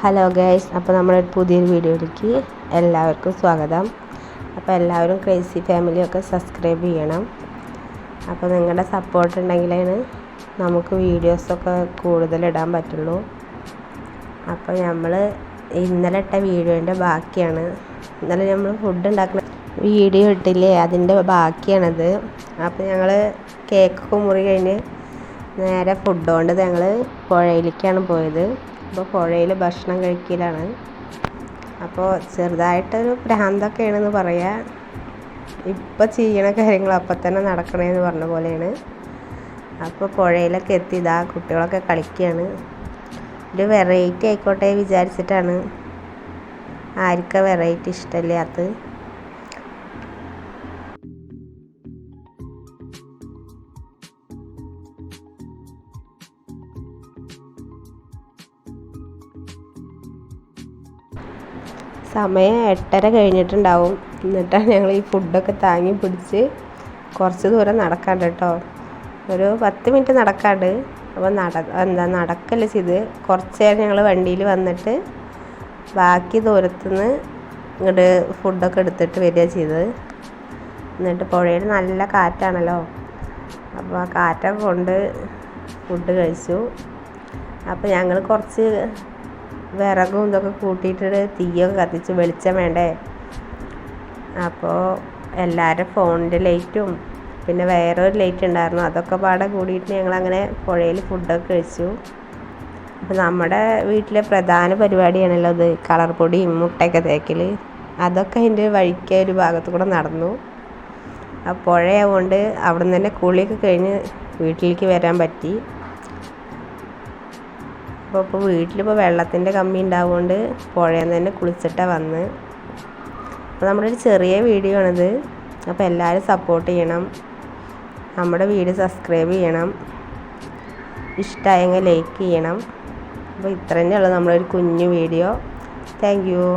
Hello guys, അപ്പോൾ നമ്മുടെ പുതിയൊരു വീഡിയോയിലേക്ക് എല്ലാവർക്കും സ്വാഗതം. അപ്പോൾ എല്ലാവരും ക്രേസി ഫാമിലിയൊക്കെ സബ്സ്ക്രൈബ് ചെയ്യണം. അപ്പോൾ നിങ്ങളുടെ സപ്പോർട്ട് ഉണ്ടെങ്കിലാണ് നമുക്ക് വീഡിയോസൊക്കെ കൂടുതലിടാൻ പറ്റുള്ളൂ. അപ്പോൾ നമ്മൾ ഇന്നലെ ഇട്ട വീഡിയോൻ്റെ ബാക്കിയാണ്. ഇന്നലെ നമ്മൾ ഫുഡ് ഉണ്ടാക്കുന്ന വീഡിയോ ഇട്ടില്ലേ, അതിൻ്റെ ബാക്കിയാണത്. അപ്പോൾ ഞങ്ങൾ കേക്കൊക്കെ മുറി കഴിഞ്ഞ് നേരെ ഫുഡ് കൊണ്ട് ഞങ്ങൾ പുഴയിലേക്കാണ് പോയത്. അപ്പോൾ പുഴയിൽ ഭക്ഷണം കഴിക്കലാണ്. അപ്പോൾ ചെറുതായിട്ടൊരു ഭ്രാന്തൊക്കെയാണെന്ന് പറയാം. ഇപ്പം ചെയ്യണ കാര്യങ്ങൾ അപ്പം തന്നെ നടക്കണേന്ന് പറഞ്ഞ പോലെയാണ്. അപ്പോൾ പുഴയിലൊക്കെ എത്തി ഇതാ കുട്ടികളൊക്കെ കളിക്കുകയാണ്. ഒരു വെറൈറ്റി ആയിക്കോട്ടെ വിചാരിച്ചിട്ടാണ്. ആർക്കാ വെറൈറ്റി ഇഷ്ടമില്ലാത്തത്? സമയം 8:30 കഴിഞ്ഞിട്ടുണ്ടാവും. എന്നിട്ടാണ് ഞങ്ങൾ ഈ ഫുഡൊക്കെ താങ്ങി പിടിച്ച് കുറച്ച് ദൂരം നടക്കാണ്ട് കേട്ടോ. ഒരു 10 മിനിറ്റ് നടക്കാണ്ട്. അപ്പോൾ നടക്കല്ല ചെയ്ത് കുറച്ച് നേരം ഞങ്ങൾ വണ്ടിയിൽ വന്നിട്ട് ബാക്കി ദൂരത്തുനിന്ന് ഇങ്ങോട്ട് ഫുഡൊക്കെ എടുത്തിട്ട് വരിക ചെയ്തത്. എന്നിട്ട് പുഴയിൽ നല്ല കാറ്റാണല്ലോ, അപ്പോൾ ആ കാറ്റൊക്കെ കൊണ്ട് ഫുഡ് കഴിച്ചു. അപ്പോൾ ഞങ്ങൾ കുറച്ച് വിറകും ഇതൊക്കെ കൂട്ടിയിട്ട് തീയൊക്കെ കത്തിച്ച് വെളിച്ചം വേണ്ടേ. അപ്പോൾ എല്ലാവരും ഫോണിൻ്റെ ലൈറ്റും പിന്നെ വേറൊരു ലൈറ്റ് ഉണ്ടായിരുന്നു, അതൊക്കെ പാടെ കൂടിയിട്ട് ഞങ്ങളങ്ങനെ പുഴയിൽ ഫുഡൊക്കെ കഴിച്ചു. അപ്പോൾ നമ്മുടെ വീട്ടിലെ പ്രധാന പരിപാടിയാണല്ലോ അത്, കളർ പൊടിയും മുട്ടയൊക്കെ തേക്കൽ. അതൊക്കെ അതിൻ്റെ വഴിക്ക് ഒരു ഭാഗത്ത് കൂടെ നടന്നു. ആ പുഴയായതുകൊണ്ട് അവിടെ നിന്ന് തന്നെ കുളിയൊക്കെ കഴിഞ്ഞ് വീട്ടിലേക്ക് വരാൻ പറ്റി. അപ്പോൾ വീട്ടിലിപ്പോൾ വെള്ളത്തിൻ്റെ കമ്മി ഉണ്ടാവുകൊണ്ട് പുഴയിൽ നിന്ന് തന്നെ കുളിച്ചിട്ടാണ് വന്ന്. അപ്പോൾ നമ്മുടെ ഒരു ചെറിയ വീഡിയോ ആണിത്. അപ്പോൾ എല്ലാവരും സപ്പോർട്ട് ചെയ്യണം, നമ്മുടെ വീഡിയോ സബ്സ്ക്രൈബ് ചെയ്യണം, ഇഷ്ടമായെങ്കിൽ ലൈക്ക് ചെയ്യണം. അപ്പോൾ ഇത്ര തന്നെയുള്ളൂ നമ്മളൊരു കുഞ്ഞു വീഡിയോ. Thank you.